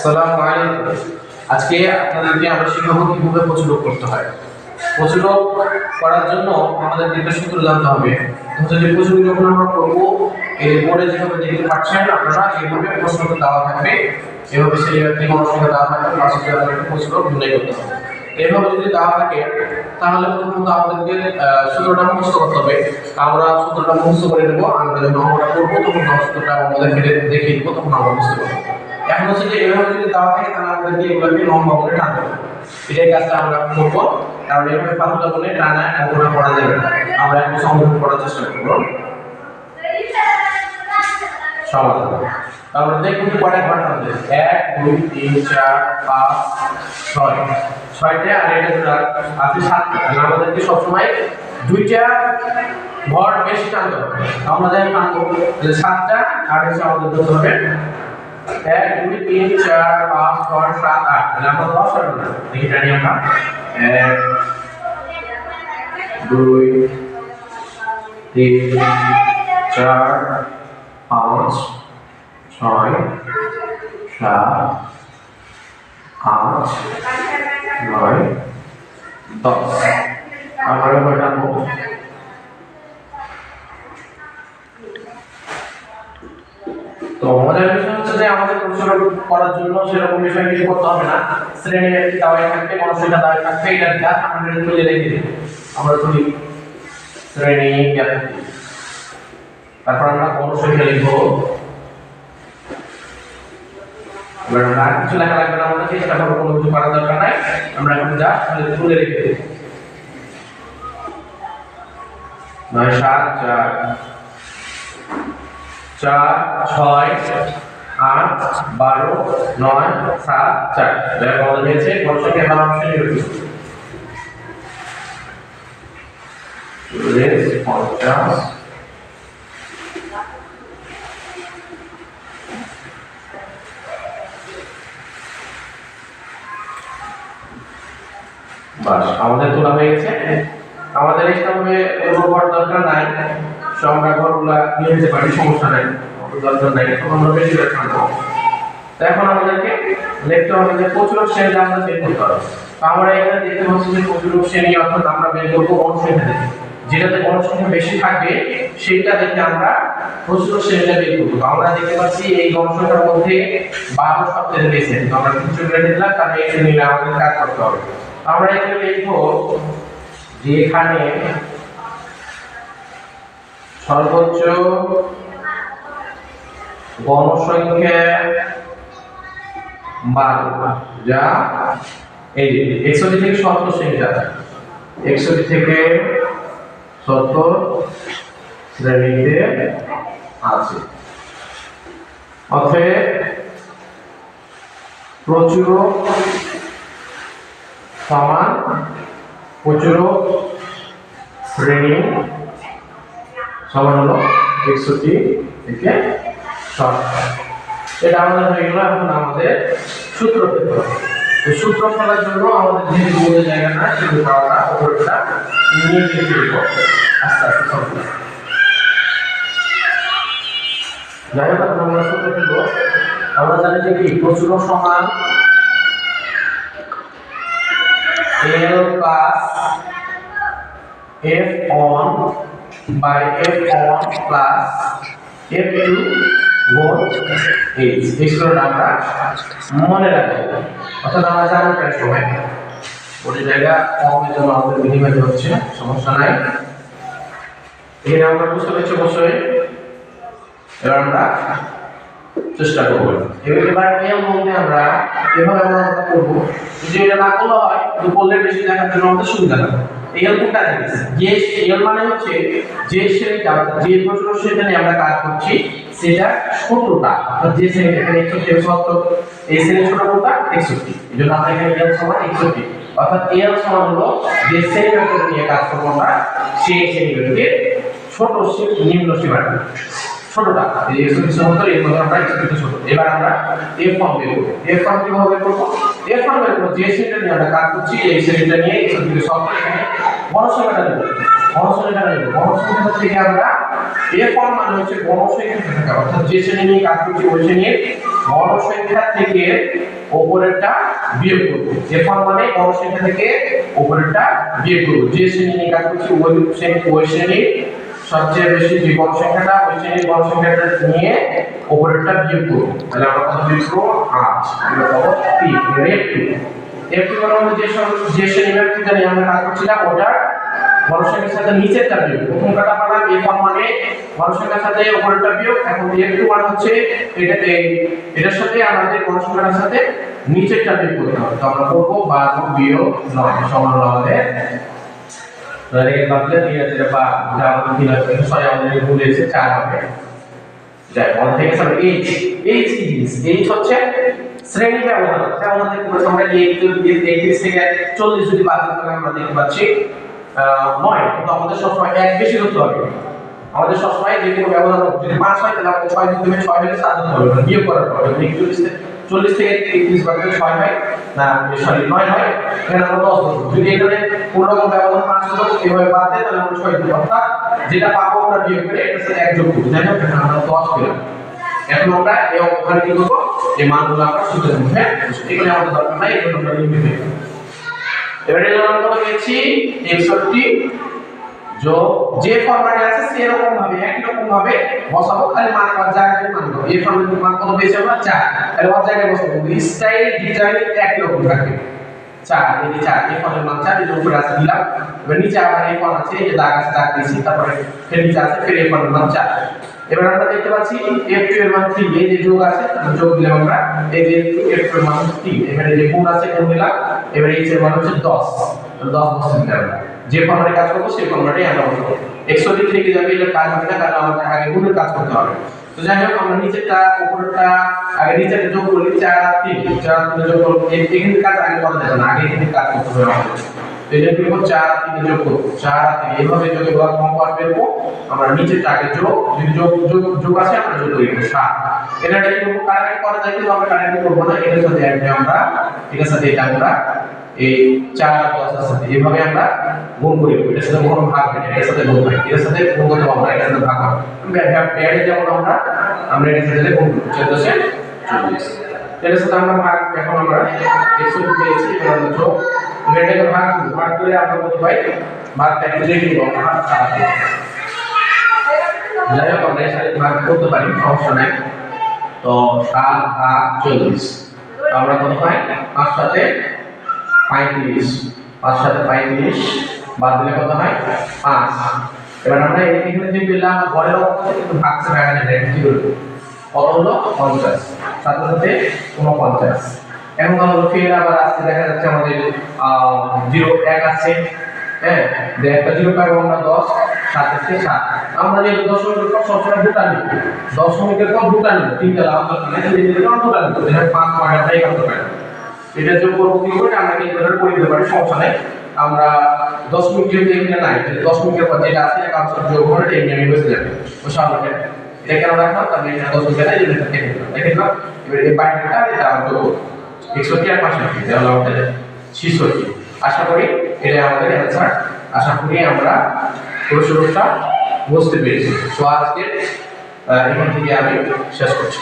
আসসালামু আলাইকুম। আজকে আপনাদেরকে আমরা শিখাবো কিভাবে প্রচুরক করতে হয়। প্রচুরক করার জন্য আমাদের একটা সূত্র জানতে হবে। যদি প্রচুরক যখন আমরা করব, এই বোর্ডে যেভাবে দেখতে পাচ্ছেন আপনারা, এইভাবে প্রশ্নটা দেওয়া থাকবে, এভাবে সেই একটি গণসংখ্যা দেওয়া থাকবে, পাশে আমাদেরকে প্রচুরক নির্ণয় করতে হবে। এইভাবে যদি দেওয়া থাকে তাহলে প্রথমত আমাদেরকে সূত্রটা মুখস্থ করতে হবে। আমরা সূত্রটা মুখস্থ করে নেব, আমরা যখন অঙ্কটা করবো তখন সূত্রটা আমাদেরকে দেখিয়ে দেবো, তখন আমরা বুঝতে পারবো। এখন হচ্ছে যে এভাবে যদি দেওয়া থাকে তাহলে আমাদেরকে এগুলোকে লম্বা করে টানতে হবে। এটাই কাজটা আমরা করবো, কারণ এভাবে পাতলা করে টানা অঙ্কটা করা যাবে না। আমরা একটু সমাধান করার চেষ্টা করবো। সমাধান তাহলে দেখুন কয়টা ঘর টানতে, 1 2 3 4 5 6 ছয়টা, আর এটা আছে 7টা। তাহলে আমাদেরকে সবসময় দুইটা ঘর বেশি টানতে হবে। আমরা যাই টানবো 7টা, আর হচ্ছে আমাদের ধরতে হবে 1 2 3 4 5 6 7 8। তাহলে আমরা 10 হবে না, দেখি টানি আমরা 1 2 3 4 5 6 7 8 9 10। আমরা এবার টানবো তো মজার বিষয় হচ্ছে যে আমাদের প্রশ্ন করার জন্য সেরকম বিষয় কিছু করতে হবে না। শ্রেণীর একটি দাওয়ায় থাকবে, গণসংখ্যা দাওয়ায় থাকবে, এটা গ্যাপ আমরা তুলে রেখে দিই। আমরা তুলি শ্রেণী গ্যাপ, তারপর আমরা গণসংখ্যা লিখবো। এবার আমরা কিছু লেখা লাগবে না, আমাদের চেষ্টা করবো কোনো কিছু করার দরকার নাই। আমরা এখন যা তুলে রেখে দিই 9 7 4 4 6 8 12 9 7 4। এটা বলা হয়েছে গণসংখ্যা নাম শ্রেণী রয়েছে 50 বাস আমাদের তোলা হয়ে গেছে। আমাদের এইভাবে ঘর দরকার নাই, আমরা ঘরগুলা নিয়ে যেতে পারি, সমস্যা নাই, দরকার নাই, তখন আমরা বেশি রাখবো। এখন আমাদেরকে লিখতে হবে যে প্রচুরক শ্রেণী আমরা বের করতে হবে। আমরা এখানে দেখতে পাচ্ছি যে প্রচুরক শ্রেণী অর্থাৎ আমরা বের করবো গণসংখ্যা থেকে, যেটাতে গণসংখ্যা বেশি থাকবে সেইটা দেখে আমরা প্রচুরক শ্রেণীটা বের করবো। আমরা দেখতে পাচ্ছি এই গণসংখ্যার মধ্যে 12 সবচেয়ে বেশি, আমরা কিছু বের দিলাম, কারণ এই শ্রেণীটা আমাদের কাজ করতে হবে। আমরা এখানে লিখবো যে এখানে সর্বোচ্চ গণসংখ্যা 12, যা এই 61 থেকে 70 শ্রেণীটা, 61 থেকে 70 শ্রেণীতে আছে। অতএব প্রচুরক সমান প্রচুরক শ্রেণী সমান হলো 61 থেকে 70। এটা আমাদের হয়ে গেল। এখন আমাদের সূত্র পেতে হবে। সূত্র ফেলার জন্য আমাদের যে বোঝার জায়গা না, সেগুলো পাওয়াটা উপরটা নিয়ে গিয়ে ফেলবো আস্তে আস্তে সবগুলো। যাই হোক, এখন আমরা সূত্র ফেলবো। আমরা জানি যে কি প্রচুরক সমান L plus F1 by F1 plus F2 গুণ H। এই সূত্রটা আমরা মনে রাখবো, অর্থাৎ আমরা জানি প্রায় সময় ওই জায়গা কমের জন্য আমাদের বিনিময় হচ্ছে, সমস্যা নাই। এখানে আমরা বুঝতে পারছি অবশ্যই। এবার আমরা চেষ্টা করবো। এবার নিয়ম মধ্যে আমরা এভাবে আমরা করবো, যদি এটা না করলে হয় তো করলে বেশি দেখার জন্য আমাদের সুবিধা হবে। এল কোনটা দিয়েছে, যে এল মানে হচ্ছে যে শ্রেণীটা, যে প্রচুরক শ্রেণীটা নিয়ে আমরা কাজ করছি সেটা ছোটটা, অর্থাৎ যে শ্রেণীটা এখানে 170, এই শ্রেণীর ছোট কোনটা 61। এজন্য আমরা এখানে এল সমান 61, অর্থাৎ এল সমান হলো যে শ্রেণীটা নিয়ে কাজ করব আমরা সেই শ্রেণীগুলোকে ছোট নিম্ন সীমাটা ছোটটা, এই 170 এর মধ্যে আমরা 61 ছোট। এবার আমরা এফ ফর্ম বের করব। এফ ফর্ম কিভাবে বের করব? এফ ফর্ম বের করব যে শ্রেণীটা নিয়ে আমরা কাজ করছি এই শ্রেণীটা নিয়ে 61 এখানে গণসংখ্যাটা দেব। গণসংখ্যা থেকে আমরা এফ ফর্ম মানে হচ্ছে গণসংখ্যা থেকে, অর্থাৎ যে শ্রেণী নিয়ে কাজ করছি ওই শ্রেণীর গণসংখ্যা থেকে উপরেরটা বিয়োগ করব। এরপর মানে বড় সংখ্যা থেকে উপরেরটা বিয়োগ করব। যে শ্রেণী নিয়ে কাজ করছি ওই শ্রেণীর সবচেয়ে বেশি যে বড় সংখ্যাটা ওই শ্রেণীর বড় সংখ্যাটা নিয়ে উপরেরটা বিয়োগ করব। তাহলে আমরা কত বিয়োগ করব 8 আমরা পাবো 3 f2 মানে আমরা যে শ্রেণীর ব্যক্তিটা নিয়ে আমরা কাজ করছিলাম ওটার বড় সংখ্যার সাথে নিচেরটা বিয়োগ। প্রথম কাটা পালাম f1 মানে বড় সংখ্যার সাথে উপরেরটা বিয়োগ। এখন f2 মানে হচ্ছে এটার সাথে আমাদের বড় সংখ্যার সাথে নিচেরটা বিয়োগ করতে হবে। তো আমরা করব 12 বিয়োগ 9 সমান আমাদের তাহলে এই বাকিটা দিয়ে আছে বা যা আমরা দিন আছে সরি আমাদের ভুল হয়েছে 4 হবে। যাই বল থেকে স্যার h কি জিনিস h হচ্ছে শ্রেণী ব্যবধান। যেমন দেখতে পাচ্ছি আমরা এই 31 থেকে 40 যদি বাদ দিই তাহলে আমরা দেখতে পাচ্ছি 9 কিন্তু আমাদের সবসময় এক বেশি হতে হবে। আমাদের সবসময় যে কোনো ব্যবধান যদি 5 হয় তাহলে আমাদের 6 দিতে হবে 6 হলে 7 দিতে হবে বিয়োগ করার পর 40 থেকে 31 বাদ দিলে 6 হয় না সরি 9 হয় এখানে আমরা 10 দেব। যদি এখানে কোনো রকম ব্যবধান 5 হতো এভাবে বাদ দেয় তাহলে আমরা 6 দেব। অর্থাৎ যেটা পাবো আমরা বিয়োগ করে এটার সাথে 1 যোগ করব। তাই না এখানে আমরা 10 পেলাম। এখন আমরা এই অঙ্কটা কি করব এই মানগুলো আমরা সূত্রের মধ্যে এখানে আমাদের দরকার নাই এগুলো আমরা লিখে দেব। এবারে আমরা কত পেয়েছি 61 যোগ যে ফরম্যাটে আছে সেরকম ভাবে একই রকম ভাবে বসাবো খালি মান আর জায়গায় মান দেব। এই ফরম্যাটের মান কত পেয়েছি আমরা 4 তাহলে ওর জায়গায় বসাবো স্টাইল ডিজাইন একই রকম থাকবে 4 এই যে 4 এই ফরম্যাটের মান 4 এর উপরে আছে দিলাম। এবার নিচে আবার এই ফরম্যাট আছে এই যে দাগ আছে দাগ দিয়েছি তারপরে ফের নিচে আছে ফের এই ফরম্যাটের মান 4। এবার আমরা দেখতে পাচ্ছি f2 এর মান 3 এই যে যোগ আছে যোগ দিলাম আমরা এই যে f2 এর মান 3 এখানে যে গুণ আছে গুণ দিলাম। এবার h এর মান হচ্ছে 10 বসে দিলাম আমরা যে ফরম্যাটে কাজ করব সেই ফরম্যাটেই আমরা বসাবো। 103 থেকে যাবে এটা কাজ হবে না কারণ আমাদের আগে গুণের কাজ করতে হবে। তো যাই হোক আমরা নিচেরটা উপরেরটা আগে নিচেরটা যোগ করি 4 আর 3 যোগ করব এখানে কাজ আগে করা যাবে না আগে এখানে কাজ করতে হবে আমাদের। তো এটা কি করব 4 আর 3 যোগ করব 4 আর 3 এইভাবে যদি ওরা কম পাস বেরবো আমরা নিচেরটা আগে যোগ যদি যোগ আছে আমরা যোগ করি 7 এটা কি করব কারেক্ট করা যায় কিন্তু আমরা কারেক্ট করব না এটার সাথে আমরা এটার সাথে এটা আমরা এই 4 আর 10 এর সাথে এইভাবে আমরা গুণ করি এটার সাথে কোনো ভাগ নেই এটার সাথে গুণ হয় এটার সাথে গুণ করতে আমরা এটার সাথে ভাগ হবে ব্যাডে যেমন আমরা এটার সাথে গুণ করি 14 এর 40 এটার সাথে আমরা ভাগ এখন আমরা 100 পেয়েছি এবার আমরা যোগ ব্যাডেকে ভাগ করে আমরা কত পাই ভাগটা একটু দেখে নিব আমরা খারাপ যাই হোক আমরা এর সাথে ভাগ করতে পারি সমস্যা নাই। তো 7 ভাগ 40 আমরা কত পাই 5 সাথে 35 5 সাথে 35 বাদ দিলে কত হয় 5। এবার আমরা এখানে যে পেলাম পরের অঙ্কতে কিন্তু ভাগছে ভাগ না এটা কি করব কত হলো 50 সাথে সাথে 49। এখন আমরা ফের আবার আসতে দেখা যাচ্ছে আমাদের 0 1 আছে হ্যাঁ যে একটা 0 পাবো আমরা 10 7 থেকে 7 আমরা যে দশমিকের পর সবসময় দুটো নিব দশমিকের পর দুটো নিব তিনটা লাভ করতে না এই যে দুটো নিব এখানে 5 পাওয়া যায় কত পাই এটা যোগ করব কি করে আমরা ক্যালকুলেটর করে দিতে পারি সমস্যা নাই। আমরা 10 মিনিট যেহেতু এখানে নাই 10 মিনিটের পর যেটা আছে এটা কাউন্ট যোগ করে এটা এমনি বসে যাবে ও সামনে এটা কেন রাখলাম তাহলে এটা 10 মিনিট আছে এটা কেটে দিলাম দেখেন এবার এই বাইরেটা এটা আমরা যোগ করব 61 আর 65 তাহলে আমাদের 66। আশা করি এটা আমাদের অ্যানসার। আশা করি আমরা প্রশ্নটা বুঝতে পেরেছি। তো আজকে এখান থেকে আমি শেষ করছি।